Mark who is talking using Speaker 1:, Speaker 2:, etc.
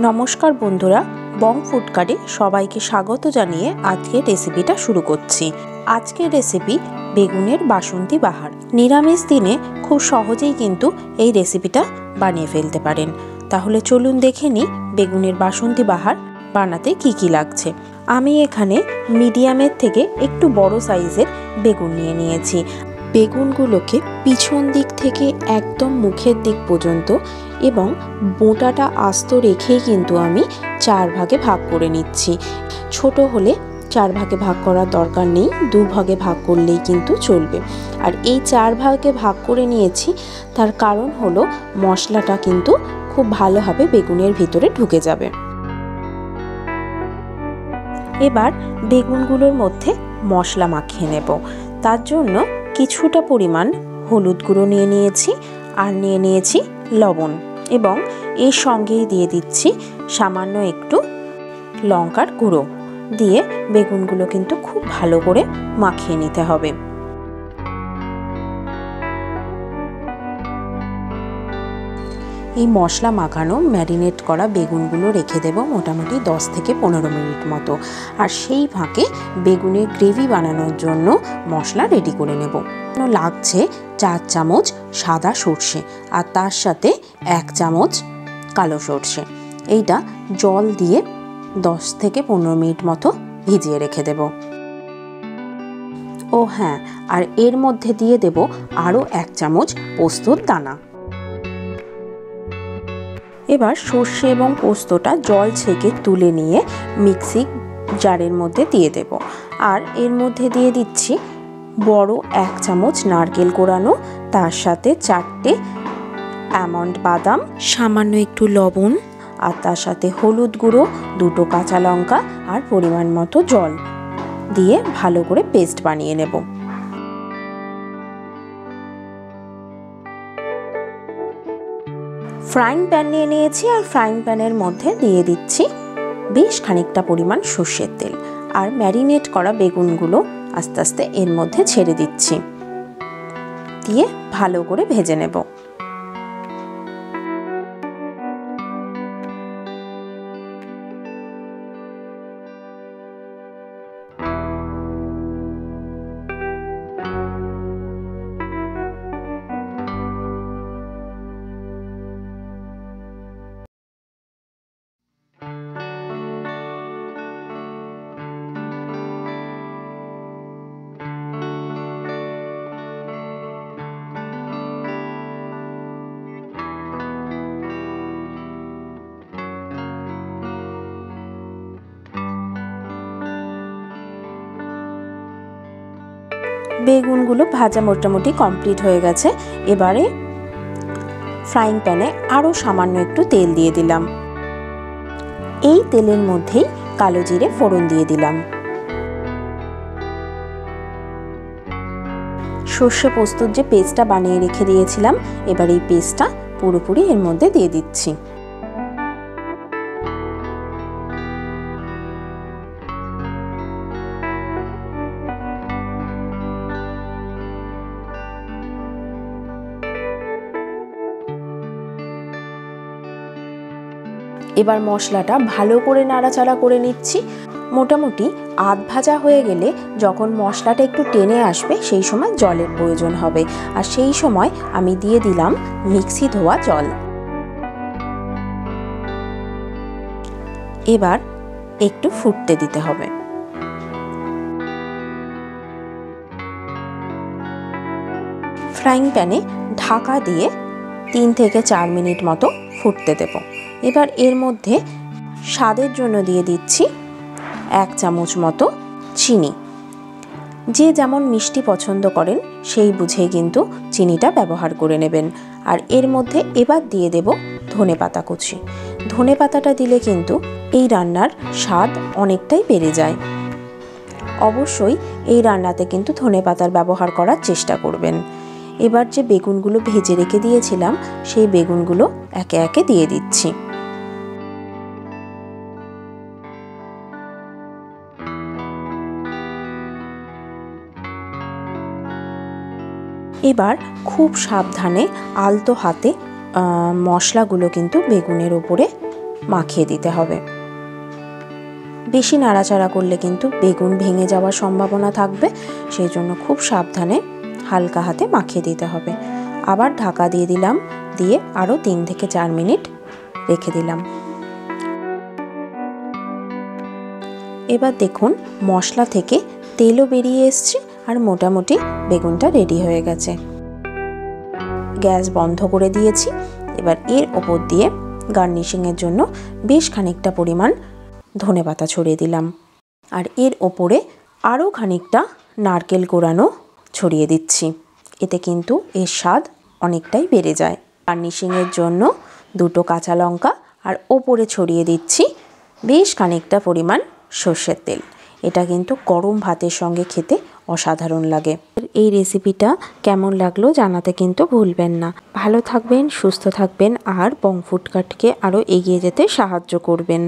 Speaker 1: নমস্কার বন্ধুরা, বং ফুডকারে সবাইকে স্বাগত জানিয়ে আজকের রেসিপিটা শুরু করছি। আজকের রেসিপি বেগুনের বাসন্তী বাহার। নিরামিষ দিনে খুব সহজেই কিন্তু এই রেসিপিটা বানিয়ে ফেলতে পারেন। তাহলে চলুন দেখে নিই বেগুনের বাসন্তী বাহার বানাতে কি কি লাগছে। আমি এখানে মিডিয়ামের থেকে একটু বড় সাইজের বেগুন নিয়েছি। বেগুনগুলোকে পিছন দিক থেকে একদম মুখের দিক পর্যন্ত এবং বোঁটাটা আস্ত রেখেই কিন্তু আমি 4 ভাগে ভাগ করে নিচ্ছি। ছোট হলে 4 ভাগে ভাগ করার দরকার নেই, 2 ভাগে ভাগ করলেই কিন্তু চলবে। আর এই 4 ভাগে ভাগ করে নিয়েছি, তার কারণ হলো মশলাটা কিন্তু খুব ভালোভাবে বেগুনের ভিতরে ঢুকে যাবে। এবার বেগুনগুলোর মধ্যে মশলা মাখিয়ে নেব। তার জন্য কিছুটা পরিমাণ হলুদ গুঁড়ো নিয়েছি আর নিয়েছি লবণ, এবং এর সঙ্গেই দিয়ে দিচ্ছি সামান্য একটু লঙ্কার গুঁড়ো দিয়ে বেগুনগুলো কিন্তু খুব ভালো করে মাখিয়ে নিতে হবে। এই মশলা মাখানো ম্যারিনেট করা বেগুনগুলো রেখে দেব মোটামুটি 10 থেকে 15 মিনিট মতো। আর সেই ফাঁকে বেগুনের গ্রেভি বানানোর জন্য মশলা রেডি করে নেব। লাগছে 4 চামচ সাদা সর্ষে আর তার সাথে 1 চামচ কালো সর্ষে। এইটা জল দিয়ে 10 থেকে 15 মিনিট মতো ভিজিয়ে রেখে দেব। ও হ্যাঁ, আর এর মধ্যে দিয়ে দেব আরও 1 চামচ পোস্তর দানা। এবার সর্ষে এবং পোস্তটা জল ছেঁকে তুলে নিয়ে মিক্সি জারের মধ্যে দিয়ে দেব। আর এর মধ্যে দিয়ে দিচ্ছি বড় 1 চামচ নারকেল কোড়ানো, তার সাথে 4টে আমন্ড বাদাম, সামান্য একটু লবণ, আর তার সাথে হলুদ গুঁড়ো, 2টো কাঁচা লঙ্কা আর পরিমাণ মতো জল দিয়ে ভালো করে পেস্ট বানিয়ে নেব। ফ্রাইং প্যান নিয়েছি আর ফ্রাইং প্যানের মধ্যে দিয়ে দিচ্ছি বেশ খানিকটা পরিমাণ সর্ষের তেল, আর ম্যারিনেট করা বেগুনগুলো আস্তে আস্তে এর মধ্যে ছেড়ে দিচ্ছি, দিয়ে ভালো করে ভেজে নেব। বেগুনগুলো ভাজা মোটামুটি কমপ্লিট হয়ে গেছে। এবারে ফ্রাইং প্যানে আরও সামান্য একটু তেল দিয়ে দিলাম। এই তেলের মধ্যেই কালো জিরে ফোড়ন দিয়ে দিলাম। সর্ষে পোস্তর যে পেস্টটা বানিয়ে রেখে দিয়েছিলাম, এবার এই পেস্টটা পুরোপুরি এর মধ্যে দিয়ে দিচ্ছি। এবার মশলাটা ভালো করে নাড়াচাড়া করে নিচ্ছি। মোটামুটি আধ ভাজা হয়ে গেলে যখন মশলাটা একটু টেনে আসবে, সেই সময় জলের প্রয়োজন হবে, আর সেই সময় আমি দিয়ে দিলাম মিক্সি ধোয়া জল। এবার একটু ফুটতে দিতে হবে। ফ্রাইং প্যানে ঢাকা দিয়ে 3 থেকে 4 মিনিট মতো ফুটতে দেব। এবার এর মধ্যে স্বাদের জন্য দিয়ে দিচ্ছি 1 চামচ মতো চিনি। যে যেমন মিষ্টি পছন্দ করেন সেই বুঝে কিন্তু চিনিটা ব্যবহার করে নেবেন। আর এর মধ্যে এবার দিয়ে দেব ধনেপাতা কুচি। ধনেপাতাটা দিলে কিন্তু এই রান্নার স্বাদ অনেকটাই বেড়ে যায়। অবশ্যই এই রান্নাতে কিন্তু ধনেপাতার ব্যবহার করার চেষ্টা করবেন। এবার যে বেগুনগুলো ভেজে রেখে দিয়েছিলাম, সেই বেগুনগুলো একে একে দিয়ে দিচ্ছি। এবার খুব সাবধানে আলতো হাতে মশলাগুলো কিন্তু বেগুনের উপরে মাখিয়ে দিতে হবে। বেশি নাড়াচাড়া করলে কিন্তু বেগুন ভেঙে যাওয়ার সম্ভাবনা থাকবে, সেই জন্য খুব সাবধানে হালকা হাতে মাখিয়ে দিতে হবে। আবার ঢাকা দিয়ে দিলাম, দিয়ে আরও 3 থেকে 4 মিনিট রেখে দিলাম। এবার দেখুন মশলা থেকে তেলও বেরিয়ে এসছে আর মোটামুটি বেগুনটা রেডি হয়ে গেছে। গ্যাস বন্ধ করে দিয়েছি। এবার এর ওপর দিয়ে গার্নিশিংয়ের জন্য বেশ খানিকটা পরিমাণ ধনেপাতা ছড়িয়ে দিলাম, আর এর ওপরে আরও খানিকটা নারকেল কোড়ানো ছড়িয়ে দিচ্ছি। এতে কিন্তু এর স্বাদ অনেকটাই বেড়ে যায়। গার্নিশিংয়ের জন্য 2টো কাঁচা লঙ্কা, আর ওপরে ছড়িয়ে দিচ্ছি বেশ খানিকটা পরিমাণ সর্ষের তেল। এটা কিন্তু গরম ভাতের সঙ্গে খেতে অসাধারণ লাগে। এই রেসিপিটা কেমন লাগলো জানাতে কিন্তু ভুলবেন না। ভালো থাকবেন, সুস্থ থাকবেন, আর বং ফুড কার্টকে আরও এগিয়ে যেতে সাহায্য করবেন।